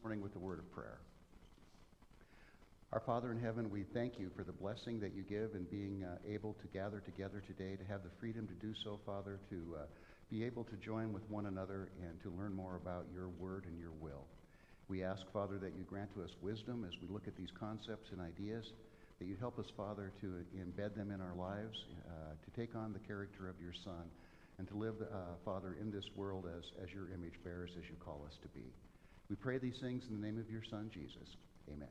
Morning with the word of prayer. Our Father in heaven, we thank you for the blessing that you give in being able to gather together today, to have the freedom to do so, Father, to be able to join with one another and to learn more about your word and your will. We ask, Father, that you grant to us wisdom as we look at these concepts and ideas, that you help us, Father, to embed them in our lives, to take on the character of your Son, and to live, Father, in this world as your image bearers, as you call us to be. We pray these things in the name of your Son, Jesus. Amen.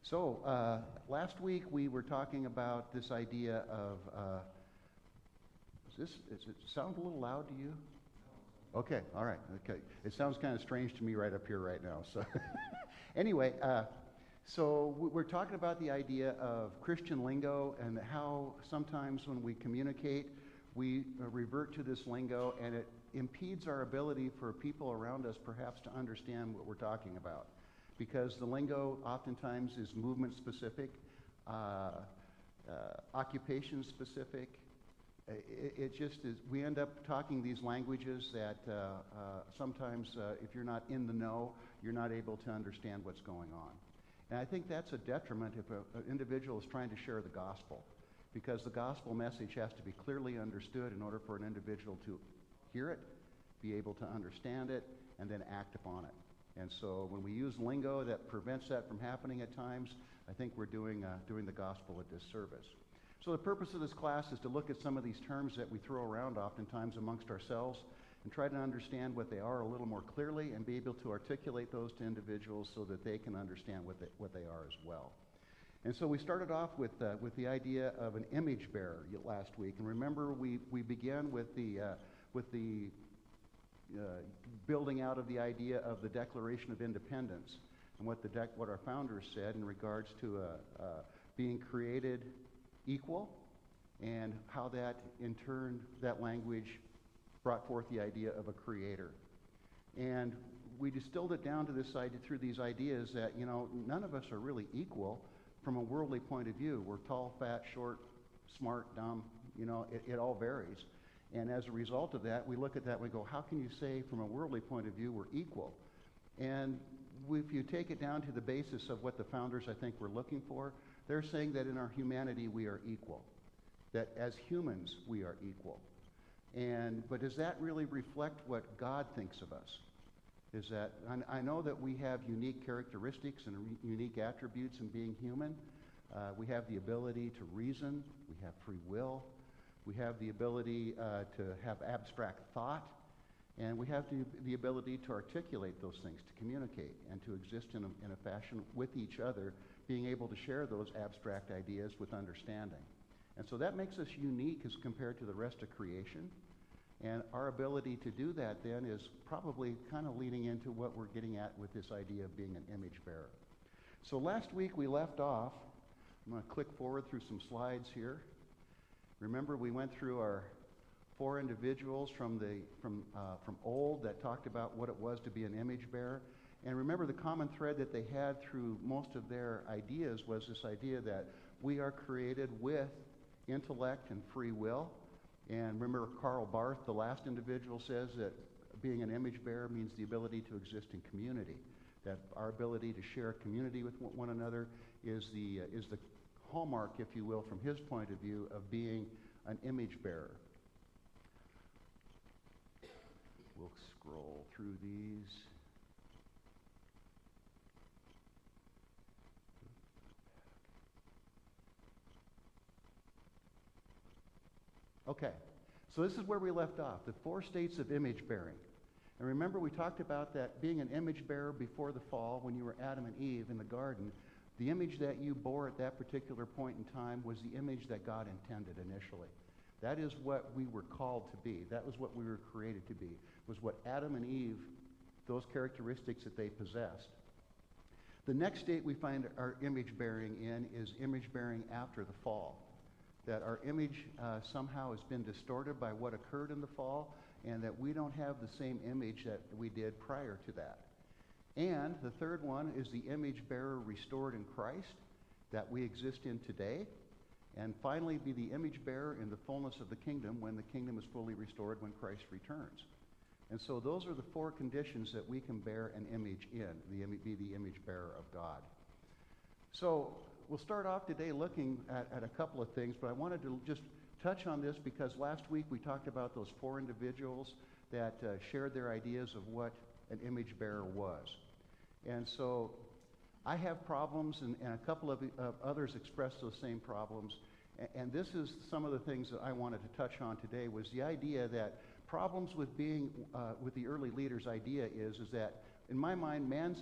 So, last week we were talking about this idea of, does it sound a little loud to you? Okay, all right, okay. It sounds kind of strange to me right up here right now. So, anyway, so we're talking about the idea of Christian lingo and how sometimes when we communicate, we revert to this lingo and it impedes our ability for people around us perhaps to understand what we're talking about. Because the lingo oftentimes is movement specific, occupation specific. It just is, we end up talking these languages that sometimes if you're not in the know, you're not able to understand what's going on. And I think that's a detriment if an individual is trying to share the gospel, because the gospel message has to be clearly understood in order for an individual to hear it, be able to understand it, and then act upon it. And so when we use lingo that prevents that from happening at times, I think we're doing the gospel a disservice. So the purpose of this class is to look at some of these terms that we throw around oftentimes amongst ourselves and try to understand what they are a little more clearly and be able to articulate those to individuals so that they can understand what they are as well. And so we started off with the idea of an image bearer last week. And remember, we began with the building out of the idea of the Declaration of Independence and what our founders said in regards to being created equal, and how that in turn, that language brought forth the idea of a creator. And we distilled it down to this idea, through these ideas that, you know, none of us are really equal from a worldly point of view. We're tall, fat, short, smart, dumb, you know, it all varies. And as a result of that, we look at that and we go, how can you say from a worldly point of view we're equal? And if you take it down to the basis of what the founders, I think, were looking for, they're saying that in our humanity we are equal, that as humans we are equal. But does that really reflect what God thinks of us? Is that, I know that we have unique characteristics and unique attributes in being human. We have the ability to reason, we have free will, we have the ability to have abstract thought, and we have the ability to articulate those things, to communicate, and to exist in a fashion with each other, being able to share those abstract ideas with understanding. And so that makes us unique as compared to the rest of creation. And our ability to do that then is probably kind of leading into what we're getting at with this idea of being an image bearer. So last week we left off, I'm going to click forward through some slides here. Remember, we went through our 4 individuals from old that talked about what it was to be an image bearer. And remember, the common thread that they had through most of their ideas was this idea that we are created with intellect and free will. And remember, Karl Barth, the last individual, says that being an image bearer means the ability to exist in community, that our ability to share community with one another is the hallmark, if you will, from his point of view, of being an image bearer. We'll scroll through these. Okay, so this is where we left off, the 4 states of image bearing. And remember, we talked about that being an image bearer before the fall, when you were Adam and Eve in the garden. The image that you bore at that particular point in time was the image that God intended initially. That is what we were called to be. That was what we were created to be. It was what Adam and Eve, those characteristics that they possessed. The next state we find our image bearing in is image bearing after the fall. That our image somehow has been distorted by what occurred in the fall, and that we don't have the same image that we did prior to that. And the third one is the image bearer restored in Christ, that we exist in today. And finally, be the image bearer in the fullness of the kingdom when the kingdom is fully restored when Christ returns. And so those are the 4 conditions that we can bear an image in, be the image bearer of God. So we'll start off today looking at a couple of things, but I wanted to just touch on this because last week we talked about those 4 individuals that shared their ideas of what an image bearer was. And so I have problems, and a couple of others expressed those same problems. And this is some of the things that I wanted to touch on today, was the idea that problems with being, with the early leaders' idea is that, in my mind, man's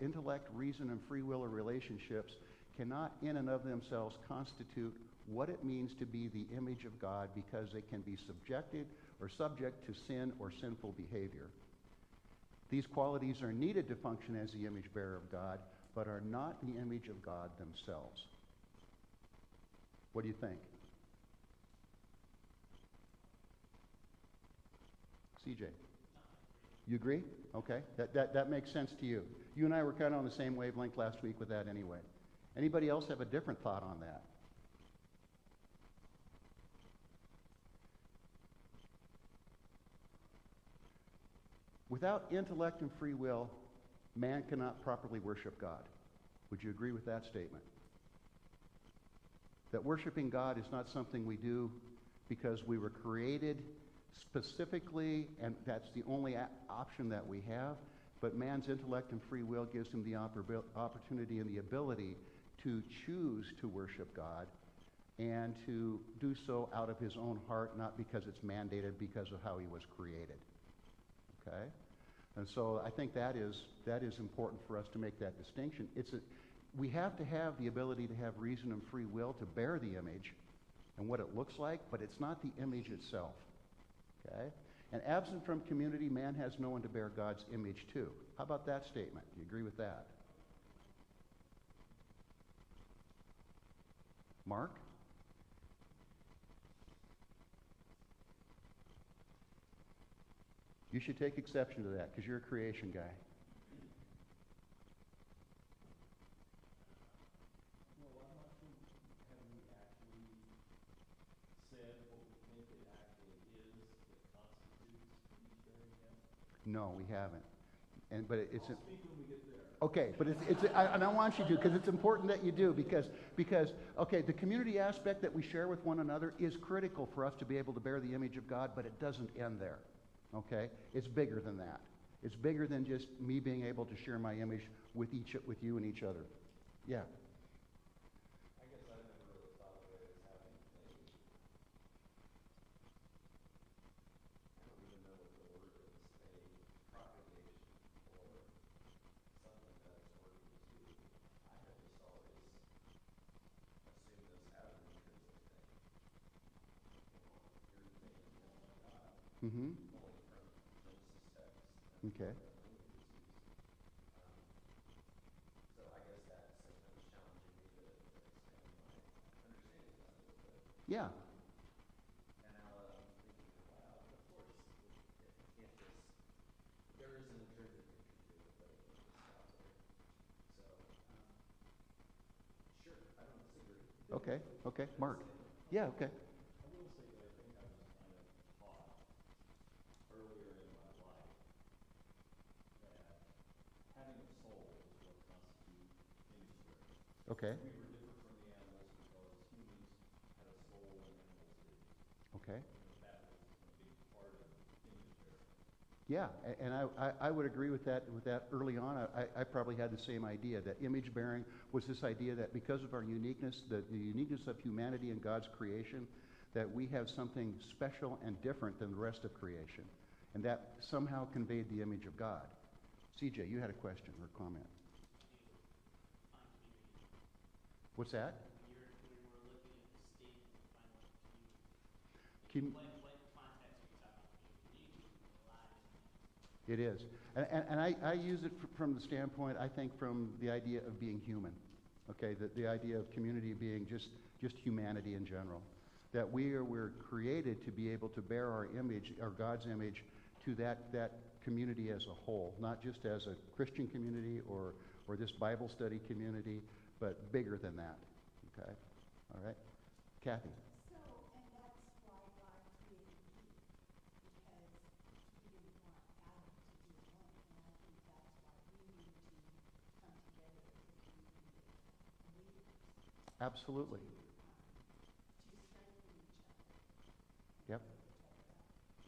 intellect, reason, and free will or relationships cannot in and of themselves constitute what it means to be the image of God, because they can be subjected or subject to sin or sinful behavior. These qualities are needed to function as the image bearer of God, but are not the image of God themselves. What do you think? CJ? You agree? Okay. That makes sense to you. You and I were kind of on the same wavelength last week with that anyway. Anybody else have a different thought on that? Without intellect and free will, man cannot properly worship God. Would you agree with that statement? That worshiping God is not something we do because we were created specifically, and that's the only option that we have, but man's intellect and free will gives him the opportunity and the ability to choose to worship God and to do so out of his own heart, not because it's mandated because of how he was created. Okay? And so I think that is important for us to make that distinction. We have to have the ability to have reason and free will to bear the image and what it looks like, but it's not the image itself. Okay? And absent from community, man has no one to bear God's image to. How about that statement? Do you agree with that? Mark? You should take exception to that because you're a creation guy. Well, I'm not sure, have we actually said what we think it actually is that constitutes image bearing yet? No, we haven't. But it's I'll speak when we get there. okay. But and I want you to, because it's important that you do, because okay, the community aspect that we share with one another is critical for us to be able to bear the image of God, but it doesn't end there. Okay, it's bigger than that. It's bigger than just me being able to share my image with you and each other. Yeah. I guess I never really thought of it as having I don't even know what the word is, a propagation or something that it's working to. I have just always assumed this as an intrinsic thing. You're thinking, oh my God, Mm-hmm. only from Genesis text. Okay. So I guess that sentiment is challenging me to expand my understanding of that a little bit. Yeah. And now that I'm thinking out loud, of course, it can't just, there is an intrinsic nature to it, but it can't just stop there. So, sure, I don't disagree. Okay. Okay. Mark. Yeah. Okay. I will say that I think I was kind of taught earlier in my life that having a soul is what constitutes image bearing. Okay. We were different from the animals because humans had a soul and animals didn't. Okay. And that was a big part of image bearing. Yeah, and I would agree with that early on. I probably had the same idea, that image bearing was this idea that because of our uniqueness, the uniqueness of humanity and God's creation, that we have something special and different than the rest of creation. And that somehow conveyed the image of God. CJ, you had a question or comment. What's that? When we're looking at the state of the final community, what context are you talking about? Community or lives? It is. And I use it from the standpoint, I think, from the idea of being human. Okay, the idea of community being just humanity in general. That we're created to be able to bear our image, our God's image, to that community as a whole, not just as a Christian community or this Bible study community, but bigger than that. Okay? All right? Kathy. So, and that's why God created Eve, because he didn't want Absolutely. Yep.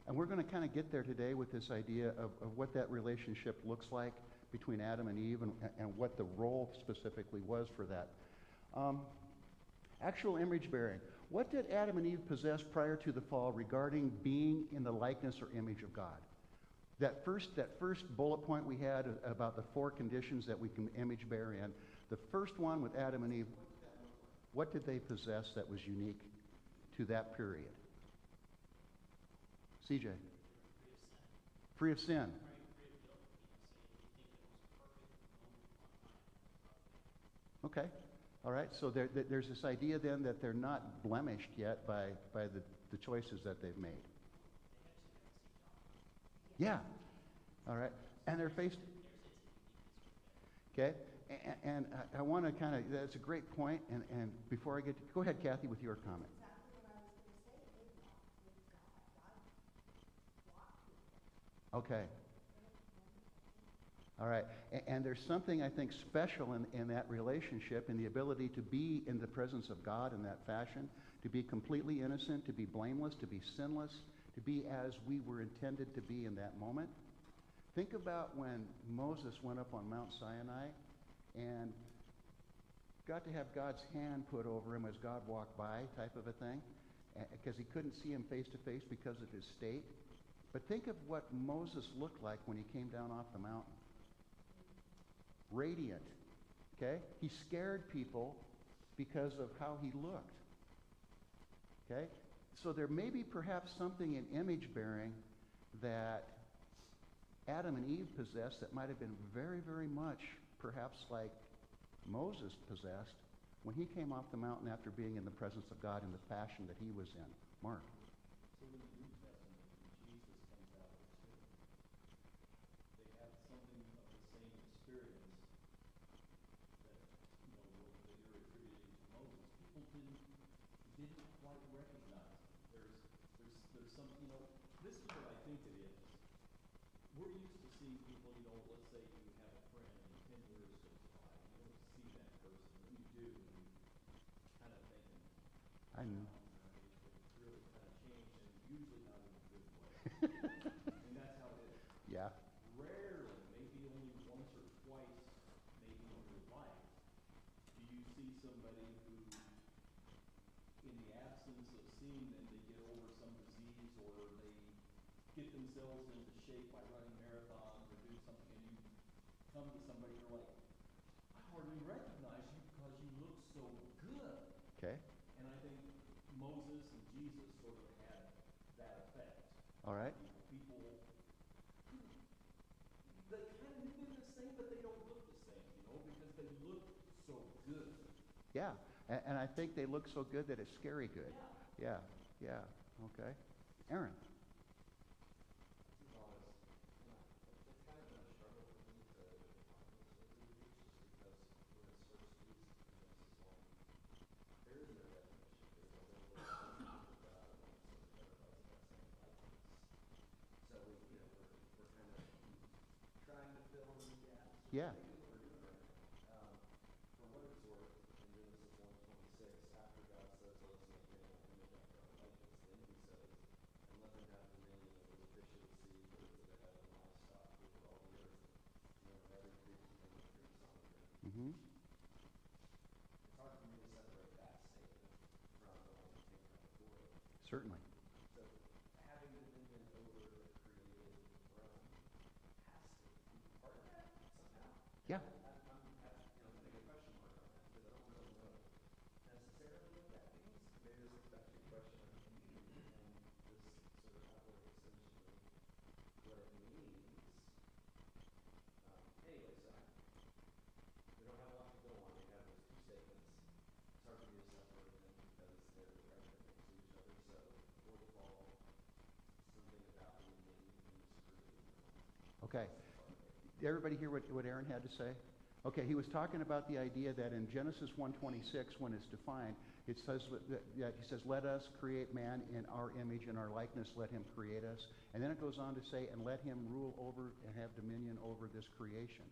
And we're going to kind of get there today with this idea of what that relationship looks like between Adam and Eve and what the role specifically was for that. Actual image bearing. What did Adam and Eve possess prior to the fall regarding being in the likeness or image of God? That first bullet point we had about the 4 conditions that we can image bear in, the first one with Adam and Eve, what did they possess that was unique to that period? CJ. Free of sin. Okay. All right. So there's this idea then that they're not blemished yet by the choices that they've made. Yeah. All right. And they're faced. Okay. And I want to kind of, that's a great point. And before I get to, go ahead, Kathy, with your comment. Okay. All right. And there's something, I think, special in that relationship, in the ability to be in the presence of God in that fashion, to be completely innocent, to be blameless, to be sinless, to be as we were intended to be in that moment. Think about when Moses went up on Mount Sinai and got to have God's hand put over him as God walked by, type of a thing, because he couldn't see him face to face because of his state. But think of what Moses looked like when he came down off the mountain. Radiant. Okay? He scared people because of how he looked. Okay? So there may be perhaps something in image bearing that Adam and Eve possessed that might have been very, very much perhaps like Moses possessed when he came off the mountain after being in the presence of God in the fashion that he was in. Mark. So in the New Testament, when Jesus comes out of the tomb, they have something of the same experience that, what they were attributing to Moses. People didn't quite recognize him. There's some, this is what I think it is. We're used to seeing people, let's say you have a friend and 10 years goes by, and you don't see that person, and you do, and you kind of thinking, I know. it's really kind of changed, and usually not in a good way. And that's how it is. Yeah. Rarely, maybe only once or twice, maybe in your life, do you see somebody who, in the absence of seeing them, they get over some disease or they get themselves into shape by running marathons or do something, and you come to somebody and you're like, I hardly recognize you because you look so good. Okay. And I think Moses and Jesus sort of had that effect. All right. People, they kind of look the same, but they don't look the same, because they look so good. Yeah. And I think they look so good that it's scary good. Yeah. Yeah. Okay. Aaron. It's kind of been a struggle for me to define this over the years, just because when it's first used in Genesis 1, there is no definition. There's no real definition of God, and then it sort of clarifies that same likeness. So we're kind of trying to fill in the gaps. Yeah. Maybe what we're doing right now. For what it's worth, in Genesis 1:26, after God says, let us make man in our image after our likeness, then he says, and let them have dominion over the fish of the sea, birds of the heaven, livestock, over all the earth, and over every creeping thing that creeps on the earth. Mm-hmm. It's hard for me to separate that statement from the one that came right before it. Certainly. So having dominion over the created realm has to be part of that somehow. Yeah. I'm putting a question mark on that because I don't really know necessarily what that means. Maybe this is back to your question on community and this sort of outward extension of what it means. Anyway, so we don't have a lot to go on. We have those two statements. It's hard for me to separate them because they're right next to each other. So before the fall, something about being named in this created. Okay. Did everybody hear what Aaron had to say? Okay, he was talking about the idea that in Genesis 1:26, when it's defined, it says that he says, let us create man in our image and our likeness, let him create us. And then it goes on to say, and let him rule over and have dominion over this creation.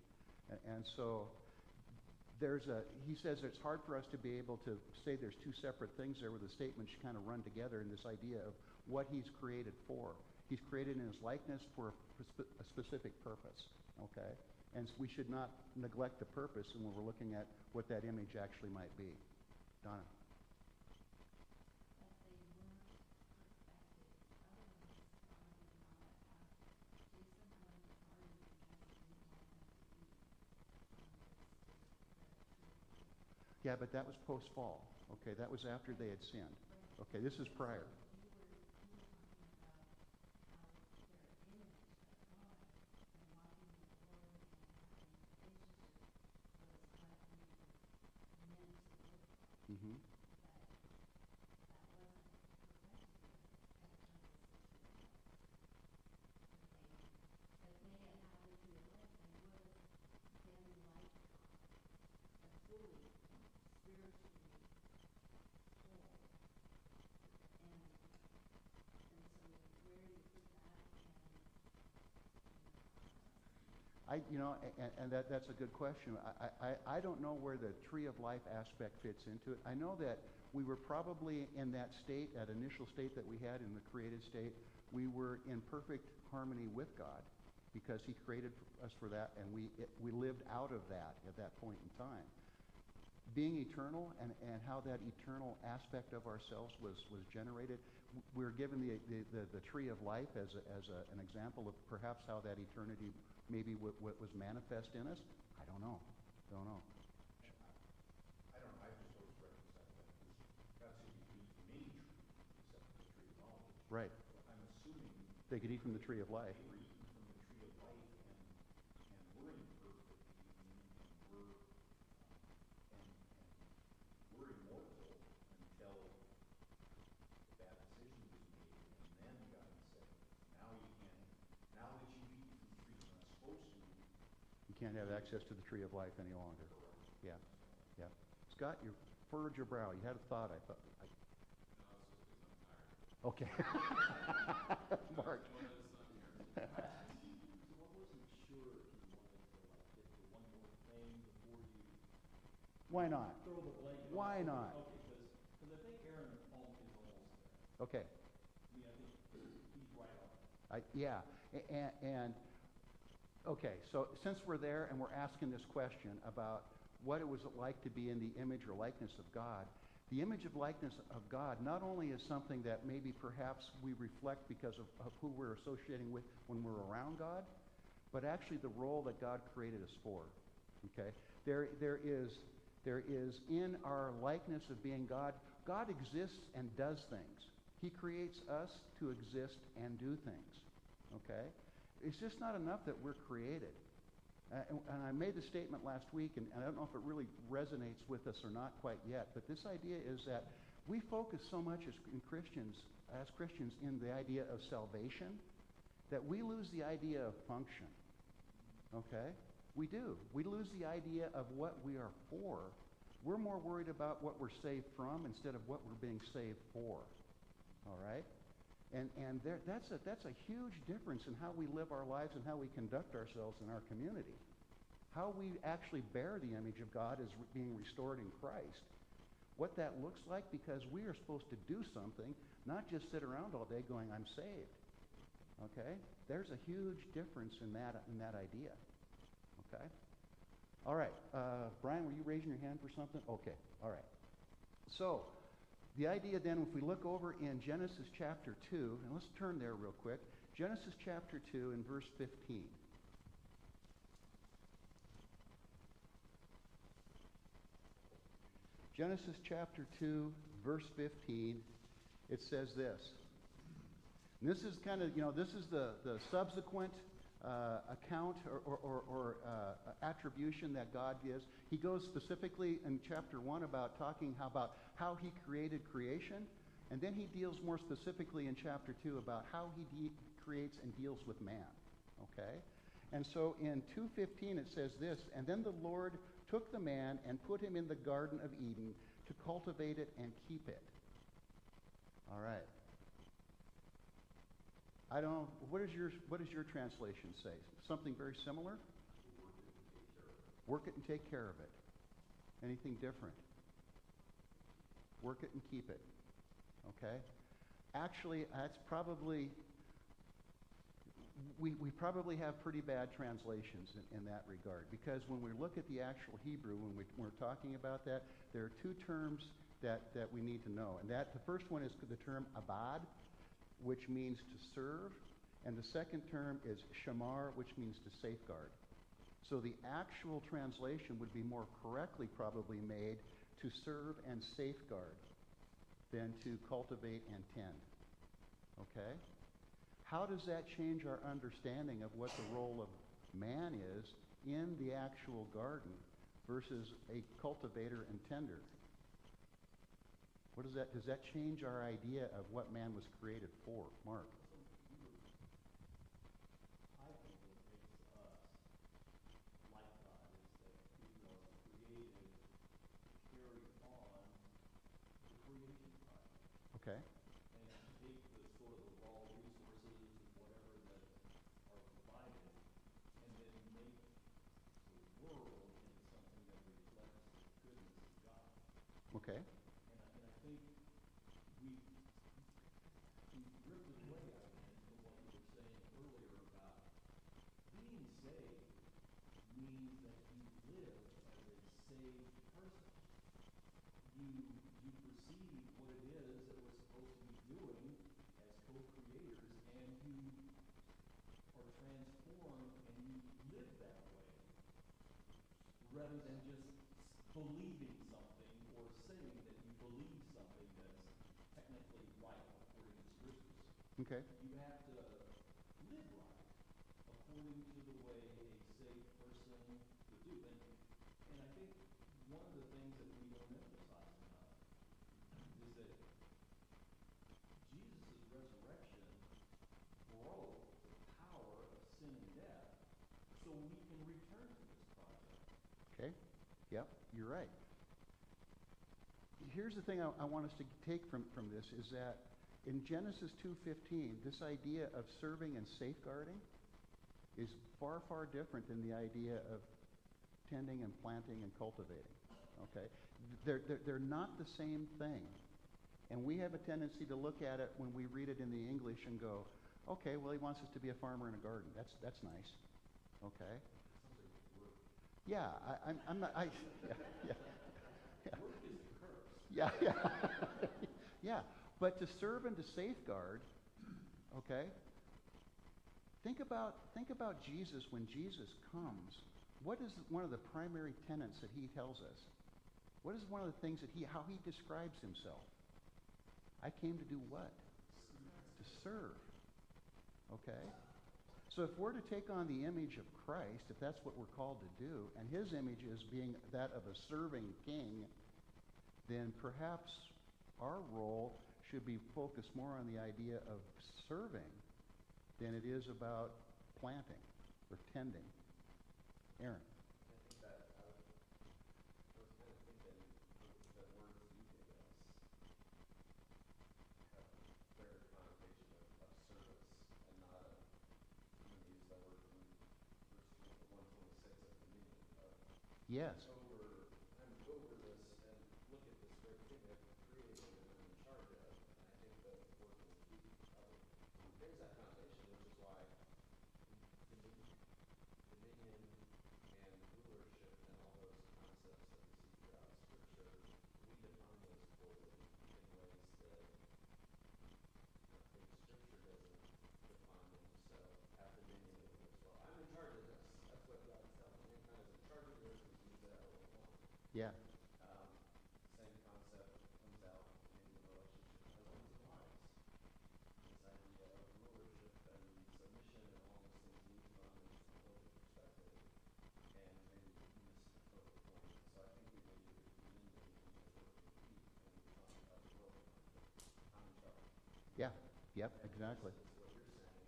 And so he says it's hard for us to be able to say there's two separate things there where the statements kind of run together in this idea of what he's created for. He's created in his likeness for a specific purpose, okay? And we should not neglect the purpose when we're looking at what that image actually might be. Donna? Yeah, but that was post-fall. Okay, that was after they had sinned. Okay, this is prior. Mm-hmm. That's a good question. I don't know where the tree of life aspect fits into it. I know that we were probably in that state, that initial state that we had in the created state, we were in perfect harmony with God because he created us for that, and we lived out of that at that point in time. Being eternal and how that eternal aspect of ourselves was generated, we're given the tree of life as an example of perhaps how that eternity maybe what was manifest in us. I don't know. I don't know. I just always reconcile that because God said you can eat from any tree except for the tree of knowledge. Right. So I'm assuming they could eat from the tree of life. They were eating from the tree of life, and we're in perfect union, and we're immortal until the bad decision was made, and then God said, now that you've eaten from the tree you're not supposed to. You can't have access to the tree of life any longer. Correct. Yeah. Scott, you furrowed your brow. You had a thought, I thought. No, it's just because I'm tired. Okay. Mark. So I wasn't sure if you wanted to get to one more thing before you Why not? throw the blanket. Why not? Okay, because I think Aaron is almost there. Okay. I mean, I think he's right on it. Yeah. And okay, so since we're there and we're asking this question about what it was like to be in the image or likeness of God, the image of likeness of God not only is something that maybe perhaps we reflect because of who we're associating with when we're around God, but actually the role that God created us for. Okay? There is in our likeness of being God, God exists and does things. He creates us to exist and do things. Okay? It's just not enough that we're created. And I made the statement last week, and I don't know if it really resonates with us or not quite yet, but this idea is that we focus so much as Christians in the idea of salvation that we lose the idea of function. Okay? We do. We lose the idea of what we are for. We're more worried about what we're saved from instead of what we're being saved for. All right? And that's a huge difference in how we live our lives and how we conduct ourselves in our community. How we actually bear the image of God as being restored in Christ. What that looks like, because we are supposed to do something, not just sit around all day going, I'm saved. Okay? There's a huge difference in that idea. Okay? All right. Brian, were you raising your hand for something? Okay. All right. So, the idea then, if we look over in Genesis chapter 2, and let's turn there real quick. Genesis chapter 2 and verse 15. Genesis chapter 2, verse 15, it says this. And this is kind of, this is the subsequent account or attribution that God gives. He goes specifically in chapter 1 about talking about how he created creation, and then he deals more specifically in chapter 2 about how he creates and deals with man. Okay? And so in 2:15 it says this, and then the Lord took the man and put him in the Garden of Eden to cultivate it and keep it. All right. I don't know, what does your translation say? Something very similar? Work it and take care of it. Anything different? Work it and keep it. Okay? Actually, that's probably, we probably have pretty bad translations in that regard, because when we look at the actual Hebrew, when we're talking about that, there are two terms that we need to know. And that the first one is the term abad, which means to serve, and the second term is shamar, which means to safeguard. So the actual translation would be more correctly probably made to serve and safeguard than to cultivate and tend. Okay? How does that change our understanding of what the role of man is in the actual garden versus a cultivator and tender? What does that change our idea of what man was created for? Mark? I think what makes us like God is that we are created to carry on the creation project Okay. and to take the sort of the raw resources and whatever that are provided and then make the world into something that reflects the goodness of God. Okay. And I think we've drifted away, I think, from what you were saying earlier about being saved means that you live as a saved person. You perceive what it is that we're supposed to be doing as co-creators, and you are transformed and you live that way rather than just believing something or saying that you believe something that's technically right according to scriptures. Okay. You have to live right according to the way a saved person would do. And I think one of the things that we don't emphasize enough is that Jesus' resurrection broke the power of sin and death so we can return to this project. Okay. Yep, you're right. Here's the thing I want us to take from this is that in Genesis 2:15, this idea of serving and safeguarding is far, far different than the idea of tending and planting and cultivating. Okay? They're not the same thing. And we have a tendency to look at it when we read it in the English and go, okay, well, he wants us to be a farmer in a garden. That's nice. Okay? Yeah, I'm not, yeah. Work is a curse. Yeah, yeah. Yeah, but to serve and to safeguard, okay? Think about Jesus when Jesus comes. What is one of the primary tenets that he tells us? What is one of the things that how he describes himself? I came to do what? To serve. Okay? So if we're to take on the image of Christ, if that's what we're called to do, and his image is being that of a serving king, then perhaps our role should be focused more on the idea of serving than it is about planting or tending. Aaron? I think that I was kind of thinking the words you gave us have very connotation of service and not a, I'm going to use that word from verse 126 of dominion of Yes. I'm over this and look at this great thing I've created and I'm in charge of, and I think that work will keep brings that connotation, which is why dominion and rulership and all those concepts that we see throughout Scripture, we define those fully in ways that I think Scripture doesn't define them. So have dominion over this. Well, I'm in charge of this. That's what God's telling me. Mankind is in charge of this. We can use that however we want. Yeah. Same concept comes out in relationship to husbands and wives. This idea of rulership and submission and all those things need to run from both perspective, and maybe we missed the total point. So I think we may use dominion and work and keep when we talk about the world. I'm in charge. Yeah. Yep, And exactly. this is what you're saying,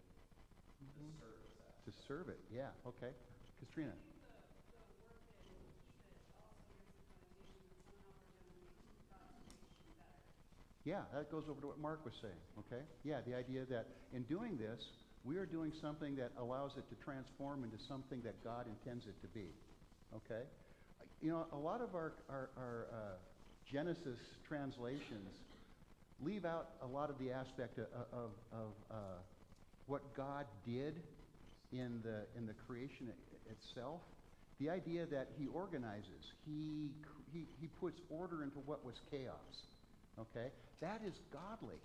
the service aspect. To serve it. Yeah. Okay. Katrina? I think the work that also gives the connotation that somehow we're going to make God's creation better. Yeah, that goes over to what Mark was saying, okay? Yeah, the idea that in doing this, we are doing something that allows it to transform into something that God intends it to be, okay? You know, a lot of our Genesis translations leave out a lot of the aspect of what God did in the creation itself. The idea that he organizes, he puts order into what was chaos. Okay, that is godly.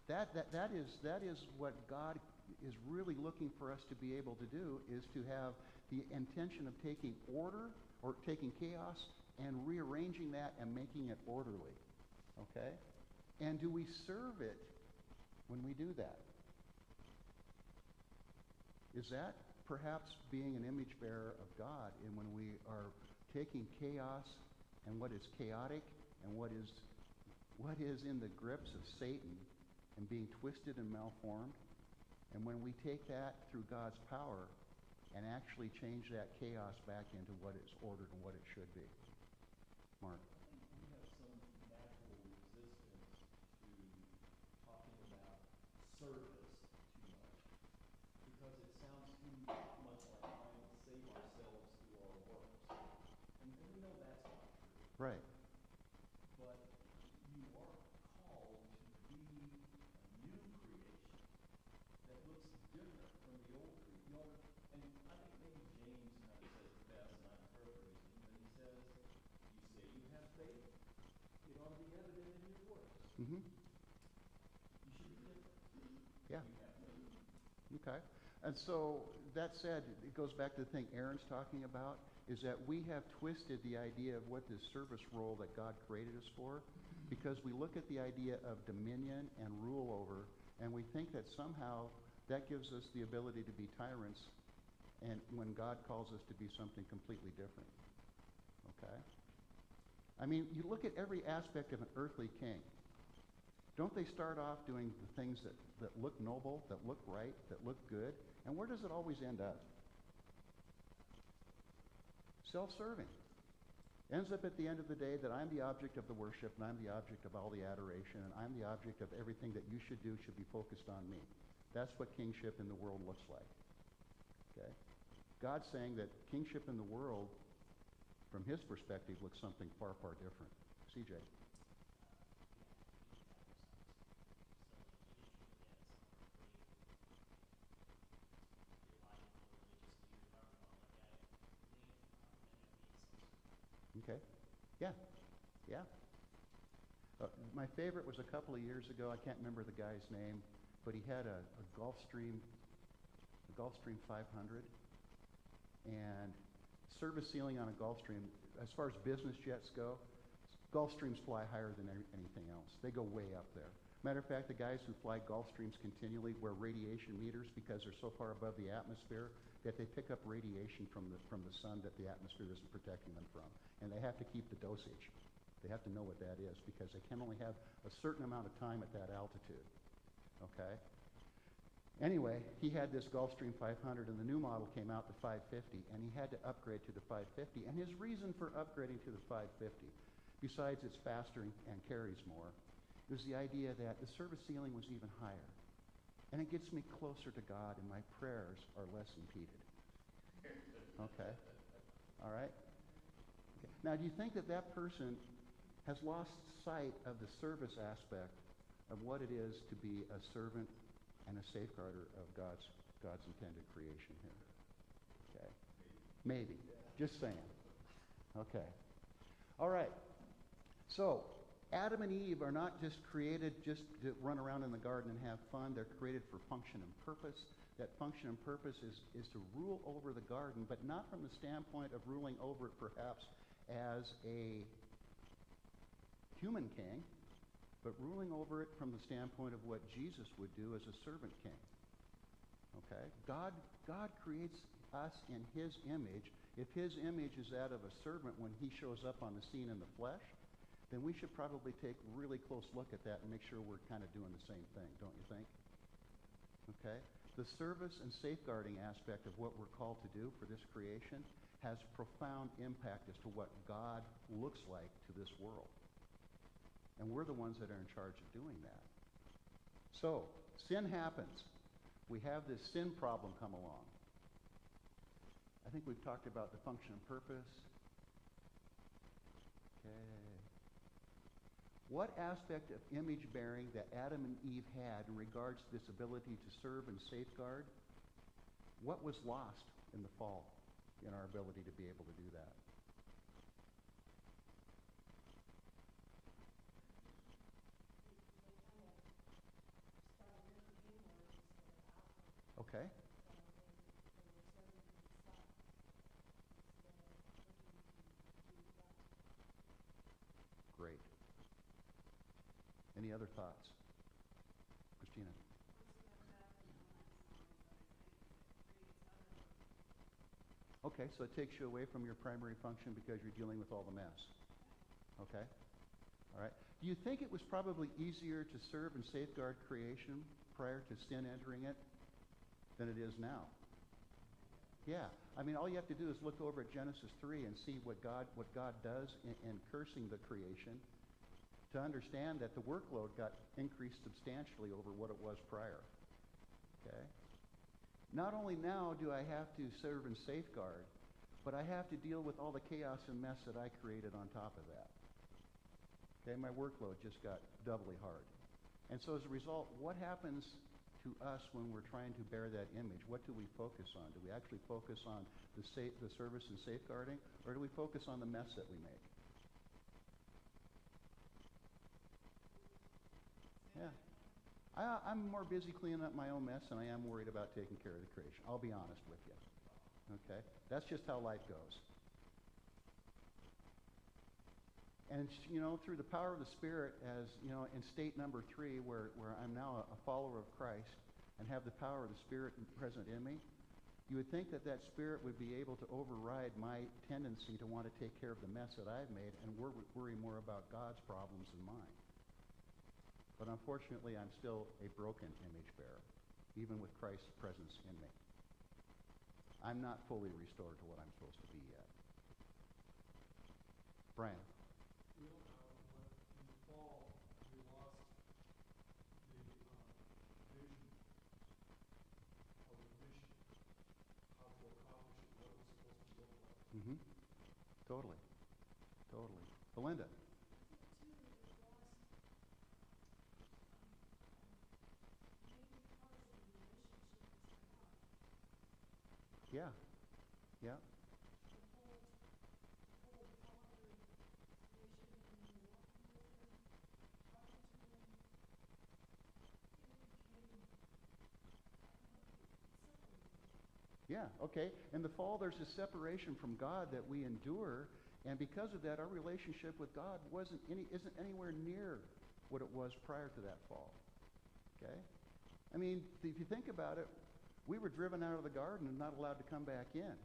That is what God is really looking for us to be able to do, is to have the intention of taking order or taking chaos and rearranging that and making it orderly. Okay? And do we serve it when we do that? Is that perhaps being an image bearer of God, and when we are taking chaos and what is chaotic and what is in the grips of Satan and being twisted and malformed, and when we take that through God's power and actually change that chaos back into what is ordered and what it should be? Mark. I think we have some natural resistance to talking about service too much, because it sounds too much like trying to save ourselves through our works. And we know that's not true. Right. But you are called to be a new creation that looks different from the old creation. You know, and I think maybe James kind of says it best, and I'm paraphrasing, but he says, you say you have faith, it ought to be evident in your works. Mm-hmm. You should be different. Yeah. You have faith. Okay. And so that said, it goes back to the thing Aaron's talking about, is that we have twisted the idea of what this service role that God created us for, because we look at the idea of dominion and rule over, and we think that somehow that gives us the ability to be tyrants, and when God calls us to be something completely different. Okay? I mean, you look at every aspect of an earthly king. Don't they start off doing the things that look noble, that look right, that look good? And where does it always end up? Self-serving. Ends up at the end of the day that I'm the object of the worship, and I'm the object of all the adoration, and I'm the object of everything that you should do should be focused on me. That's what kingship in the world looks like. Okay? God's saying that kingship in the world, from his perspective, looks something far, far different. CJ. Okay. Yeah. Yeah. My favorite was a couple of years ago. I can't remember the guy's name, but he had a Gulfstream 500, and service ceiling on a Gulfstream. As far as business jets go, Gulfstreams fly higher than anything else. They go way up there. Matter of fact, the guys who fly Gulfstreams continually wear radiation meters because they're so far above the atmosphere that they pick up radiation from the sun that the atmosphere isn't protecting them from. And they have to keep the dosage. They have to know what that is because they can only have a certain amount of time at that altitude. Okay? Anyway, he had this Gulfstream 500, and the new model came out, the 550, and he had to upgrade to the 550. And his reason for upgrading to the 550, besides it's faster and carries more, was the idea that the service ceiling was even higher. And it gets me closer to God, and my prayers are less impeded. Okay? All right? Okay. Now, do you think that that person has lost sight of the service aspect of what it is to be a servant and a safeguarder of God's intended creation here? Okay? Maybe. Just saying. Okay. All right. So, Adam and Eve are not just created just to run around in the garden and have fun. They're created for function and purpose. That function and purpose is to rule over the garden, but not from the standpoint of ruling over it perhaps as a human king, but ruling over it from the standpoint of what Jesus would do as a servant king. Okay? God creates us in his image. If his image is that of a servant when he shows up on the scene in the flesh, then we should probably take a really close look at that and make sure we're kind of doing the same thing, don't you think? Okay? The service and safeguarding aspect of what we're called to do for this creation has profound impact as to what God looks like to this world. And we're the ones that are in charge of doing that. So, sin happens. We have this sin problem come along. I think we've talked about the function and purpose. What aspect of image bearing that Adam and Eve had in regards to this ability to serve and safeguard, what was lost in the fall in our ability to be able to do that? Okay. Great. Any other thoughts? Christina? Okay, so it takes you away from your primary function because you're dealing with all the mess. Okay? All right. Do you think it was probably easier to serve and safeguard creation prior to sin entering it than it is now? Yeah. I mean, all you have to do is look over at Genesis 3 and see what God does in cursing the creation to understand that the workload got increased substantially over what it was prior. Okay? Not only now do I have to serve and safeguard, but I have to deal with all the chaos and mess that I created on top of that. Okay, my workload just got doubly hard. And so as a result, what happens to us when we're trying to bear that image? What do we focus on? Do we actually focus on the service and safeguarding, or do we focus on the mess that we make? Yeah. I'm more busy cleaning up my own mess than I am worried about taking care of the creation. I'll be honest with you. Okay? That's just how life goes. And, through the power of the Spirit, as, in state number 3, where I'm now a follower of Christ and have the power of the Spirit present in me, you would think that Spirit would be able to override my tendency to want to take care of the mess that I've made and worry more about God's problems than mine. But unfortunately, I'm still a broken image bearer, even with Christ's presence in me. I'm not fully restored to what I'm supposed to be yet. Brian? When in the fall, we lost the vision of the mission, how to accomplish it, what it was supposed to look like. Mm-hmm. Totally. Totally. Belinda? Yeah. Yeah. Yeah, okay. In the fall, there's a separation from God that we endure, and because of that, our relationship with God isn't anywhere near what it was prior to that fall. Okay? I mean, if you think about it, we were driven out of the garden and not allowed to come back in.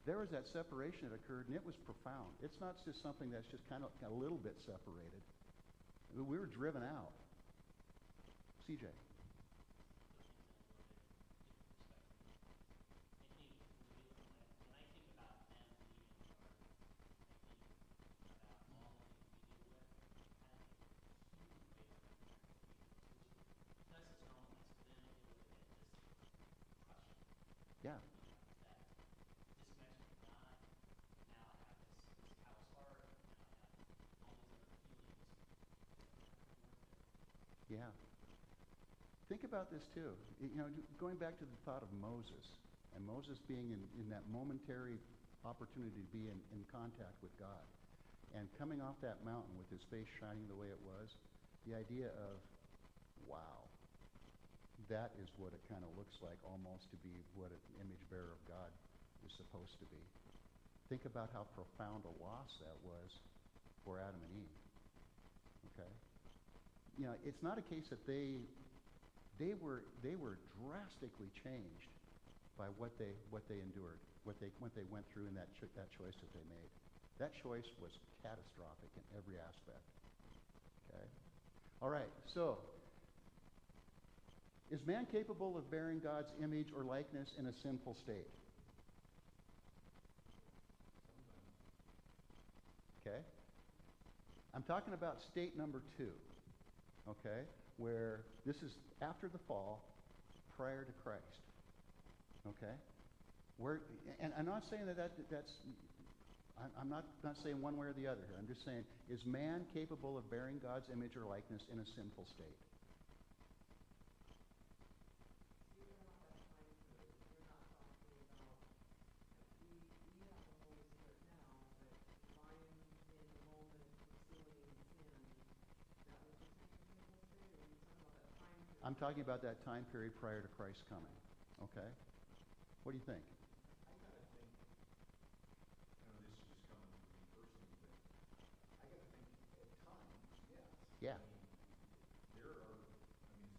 There was that separation that occurred, and it was profound. It's not just something that's just kind of a little bit separated. We were driven out. CJ. Yeah. Yeah. Think about this too. Going back to the thought of Moses, and Moses being in that momentary opportunity to be in contact with God, and coming off that mountain with his face shining the way it was, the idea of, wow, that is what it kind of looks like almost to be what an image bearer of God is supposed to be. Think about how profound a loss that was for Adam and Eve. Okay? It's not a case that they were drastically changed by what they endured, what they went through in that choice that they made. That choice was catastrophic in every aspect. Okay? All right, so is man capable of bearing God's image or likeness in a sinful state? Okay? I'm talking about state number 2, okay, where this is after the fall, prior to Christ. Okay? And I'm not saying that's I'm not saying one way or the other here. I'm just saying, is man capable of bearing God's image or likeness in a sinful state? You're not that time period. You're not talking about, we have the Holy Spirit now, but if I am in the moment pursuing sin, that would put me in a sinful state, or are you talking about that time period? I'm talking about that time period prior to Christ's coming. Okay? What do you think? I kind of think, this is just coming from me personally, but I got to think at times, yes. Yeah. It's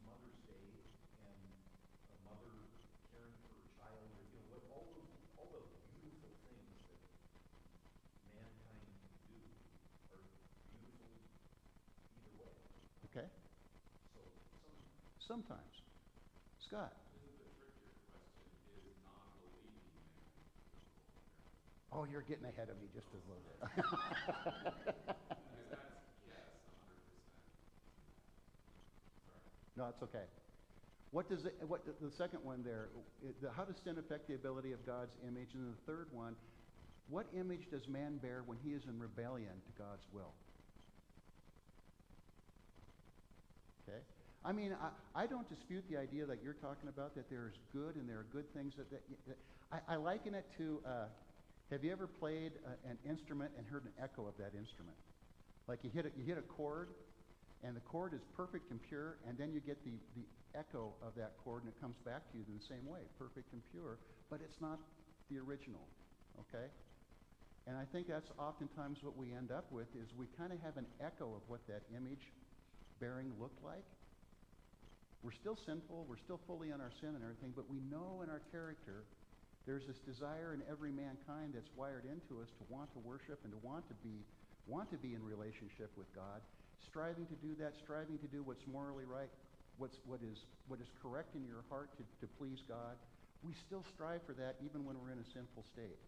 Mother's Day, and a mother caring for her child, or all the beautiful things that mankind can do are beautiful either way. Okay? So Sometimes. Scott? Isn't the trickier question, is non-believing man capable? Oh, you're getting ahead of me just a little bit. Because that's, yes, 100%. Sorry. No, it's okay. What the second one there, how does sin affect the ability of God's image? And the third one, what image does man bear when he is in rebellion to God's will? Okay? I mean, I don't dispute the idea that you're talking about, that there's good and there are good things that I liken it to, have you ever played an instrument and heard an echo of that instrument? Like you hit a chord, and the chord is perfect and pure, and then you get the echo of that chord, and it comes back to you in the same way, perfect and pure, but it's not the original, okay? And I think that's oftentimes what we end up with, is we kind of have an echo of what that image bearing looked like. We're still sinful, we're still fully in our sin and everything, but we know in our character there's this desire in every mankind that's wired into us to want to worship and to want to be in relationship with God, striving to do that, striving to do what's morally right, what is correct in your heart to please God. We still strive for that even when we're in a sinful state.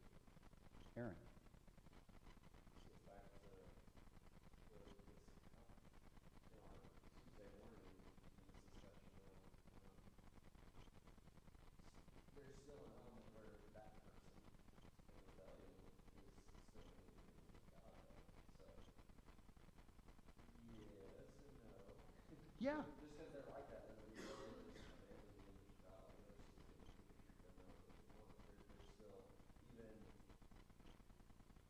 Aaron. This goes back to in our Tuesday morning in this discussion of there's still an element where that person in rebellion is still engaging with God, though. So, yes and no. Yeah. Just because they're like that doesn't mean they're just abandoning the image of God. Like, they're still thinking you can treat them however you want. They're still, even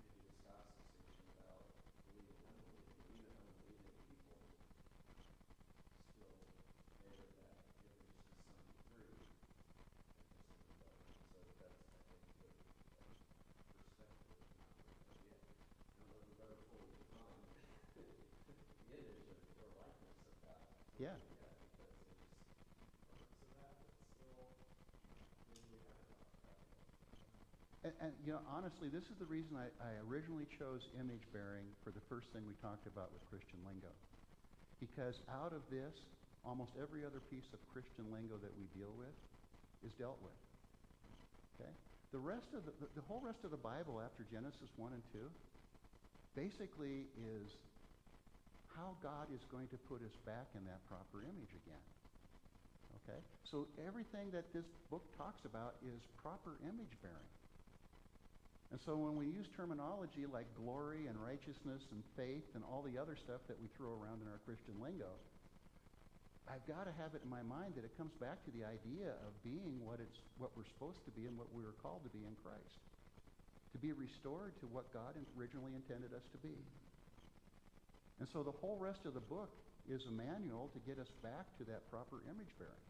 maybe to Scott's distinction about believing and unbelieving, even unbelieving people still bear that image to some degree. So that's, I think, the perspective, not the idea. I don't know if we've ever fully defined the image of or likeness of God. Yeah. Yeah, I think that's just parts of that, but still, maybe we haven't talked about it. And honestly, this is the reason I originally chose image bearing for the first thing we talked about with Christian lingo. Because out of this, almost every other piece of Christian lingo that we deal with is dealt with. Okay? The rest of the whole rest of the Bible after Genesis 1 and 2 basically is how God is going to put us back in that proper image again. Okay? So everything that this book talks about is proper image bearing. And so when we use terminology like glory and righteousness and faith and all the other stuff that we throw around in our Christian lingo, I've got to have it in my mind that it comes back to the idea of being what we're supposed to be and what we were called to be in Christ. To be restored to what God originally intended us to be. And so the whole rest of the book is a manual to get us back to that proper image bearing.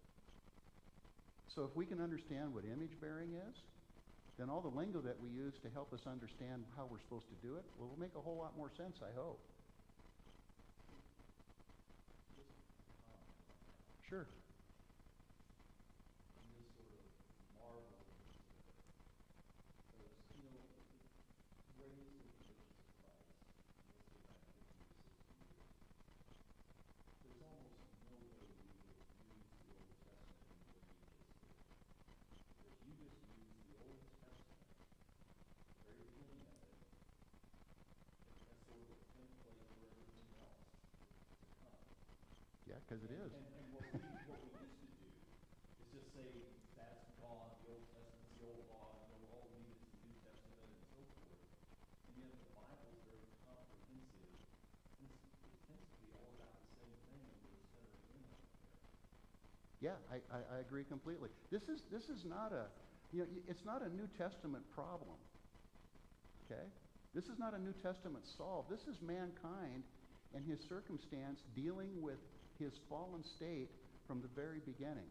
So if we can understand what image bearing is, then all the lingo that we use to help us understand how we're supposed to do it will make a whole lot more sense, I hope. Sure. I'm just sort of marveling because, raised in the churches of Christ, let's go back 50 or 60 years, there's almost no way we could use the Old Testament in the way you just did. Because you just used the Old Testament, the very beginning of it, as sort of a template for everything else to come. Yeah, because it is. And what we used to do is just say that's gone, the Old Testament's the old law, and all we need is the New Testament and so forth. And yet Yeah, I agree completely. This is not a, it's not a New Testament problem. Okay? This is not a New Testament solve. This is mankind and his circumstance dealing with his fallen state from the very beginning.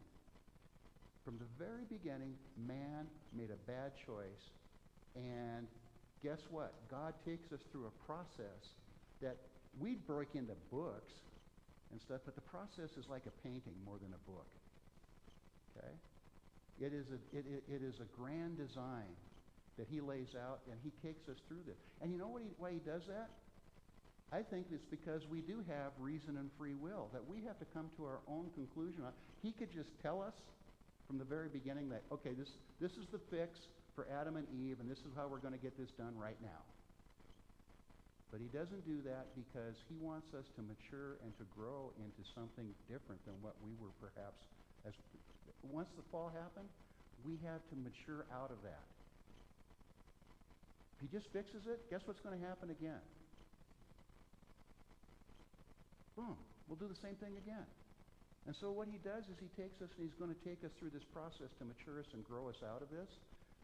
From the very beginning, man made a bad choice. And guess what? God takes us through a process that we break into books and stuff, but the process is like a painting more than a book. Okay? It is a grand design that he lays out, and he takes us through this. And you know why he does that? I think it's because we do have reason and free will, that we have to come to our own conclusion. He could just tell us from the very beginning that, okay, this is the fix for Adam and Eve, and this is how we're going to get this done right now. But he doesn't do that because he wants us to mature and to grow into something different than what we were perhaps as... Once the fall happened, we have to mature out of that. If he just fixes it, guess what's going to happen again? Boom. We'll do the same thing again. And so what he does is he takes us and he's going to take us through this process to mature us and grow us out of this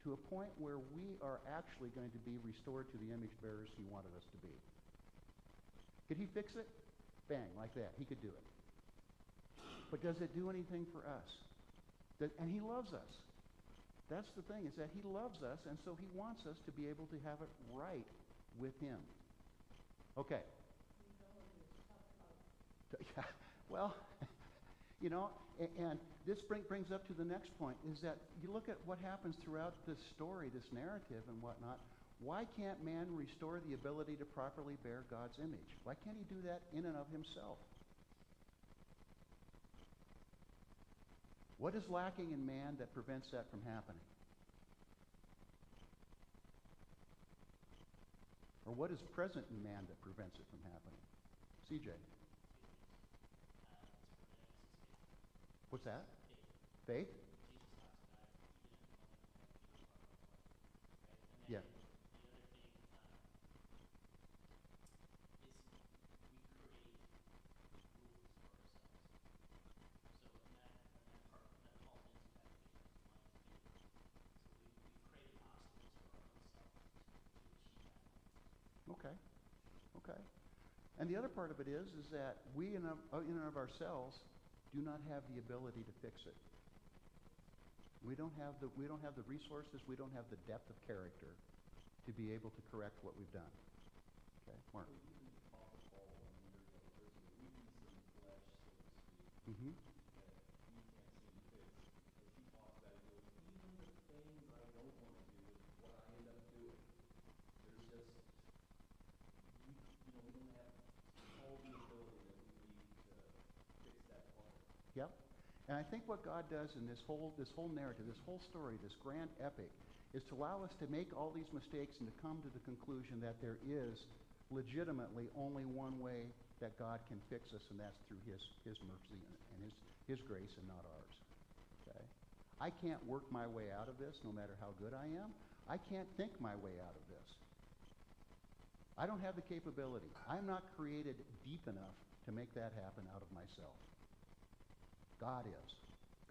to a point where we are actually going to be restored to the image bearers he wanted us to be. Could he fix it? Bang, like that. He could do it. But does it do anything for us? And he loves us. That's the thing, is that he loves us, and so he wants us to be able to have it right with him. Okay. Yeah, well, and this brings up to the next point, is that you look at what happens throughout this story, this narrative and whatnot. Why can't man restore the ability to properly bear God's image? Why can't he do that in and of himself? What is lacking in man that prevents that from happening? Or what is present in man that prevents it from happening? CJ. What's that? Faith? Jesus talks about it even in the moment when people talk about what, right? And Yeah. then the other thing is we create rules for ourselves. So and that falls into that faith of wanting to be. So we've created obstacles for our own self to achieve that one. Okay. Okay. And the other part of it is that we in and of ourselves do not have the ability to fix it. We don't have the resources, we don't have the depth of character to be able to correct what we've done. Okay, Mark. Well, even the Apostle Paul, there's a weakness in the flesh, so to speak, Mm-hmm. that he can't seem to fix, because he talks about it, he goes, even the things I don't want to do is what I end up doing. There's just, we don't have all the ability that we need to fix that part. Yep. And I think what God does in this whole narrative, this whole story, this grand epic, is to allow us to make all these mistakes and to come to the conclusion that there is legitimately only one way that God can fix us, and that's through his mercy and his grace and not ours. Okay? I can't work my way out of this no matter how good I am. I can't think my way out of this. I don't have the capability. I'm not created deep enough to make that happen out of myself. God is.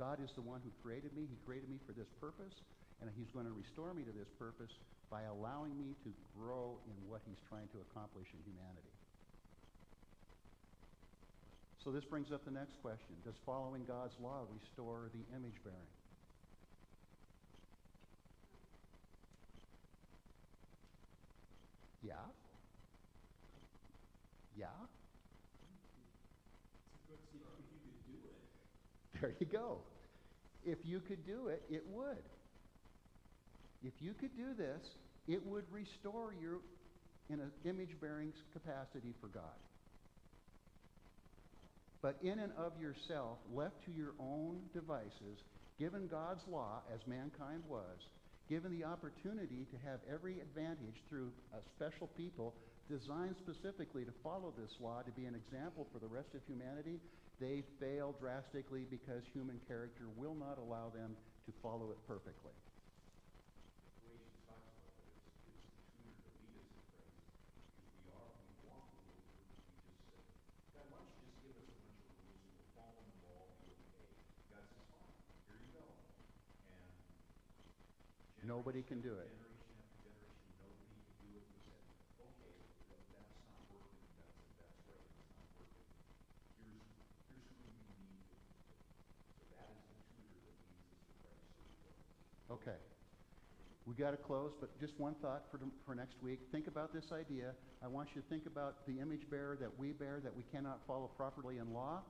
God is the one who created me. He created me for this purpose, and he's going to restore me to this purpose by allowing me to grow in what he's trying to accomplish in humanity. So this brings up the next question. Does following God's law restore the image bearing? Yeah? Yeah? If you could do it. There you go. If you could do it, it would. If you could do this, it would restore you in an image-bearing capacity for God. But in and of yourself, left to your own devices, given God's law, as mankind was, given the opportunity to have every advantage through a special people designed specifically to follow this law, to be an example for the rest of humanity, they fail drastically because human character will not allow them to follow it perfectly. The way Jesus talks about it, it's the tutor to lead us in Christ, because we walk the little groups. We just said, God, why don't you just give us a bunch of rules and we'll follow them all, be okay. God says, Nobody can do it. Generation after generation, nobody could do it. We said, okay, that's not working. That's right. It's not working. Here's who we need. So that is the tutor that leads us to Christ. So we go. Okay. We got to close, but just one thought for next week. Think about this idea. I want you to think about the image bearer that we bear, that we cannot follow properly in law.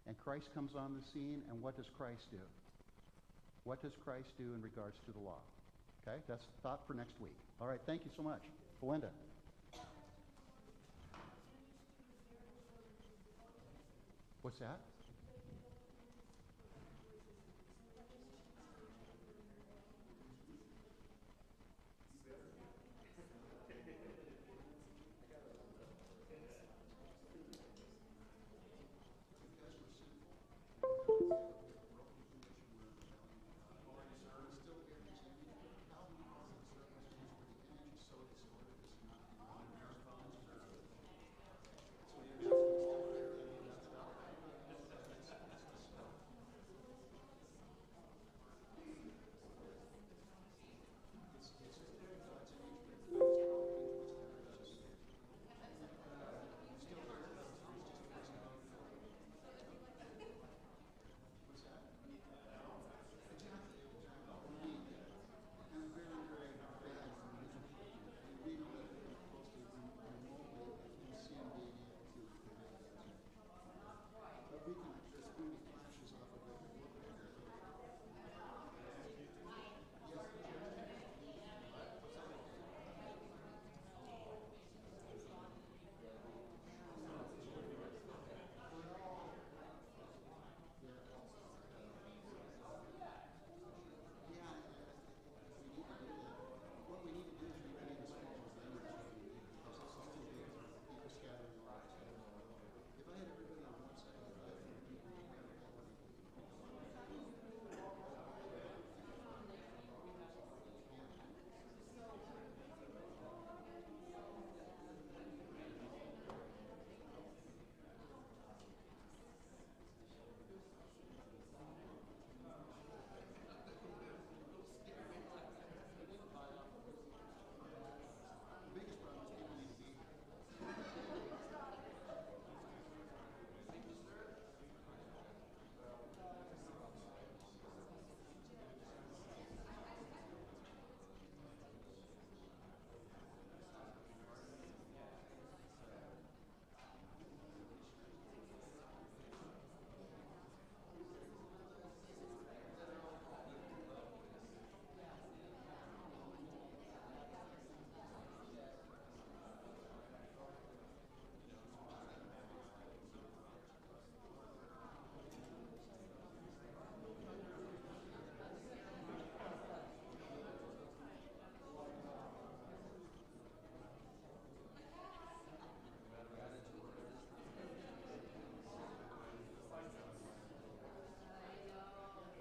And Christ comes on the scene, and what does Christ do? What does Christ do in regards to the law? Okay, that's a thought for next week. All right, thank you so much. Belinda. What's that?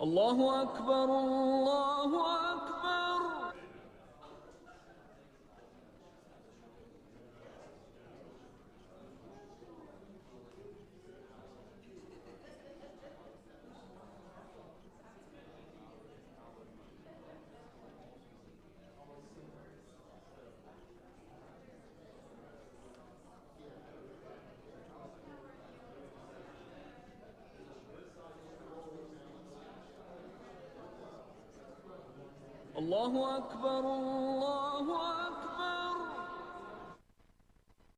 الله أكبر الله أكبر. الله أكبر الله أكبر.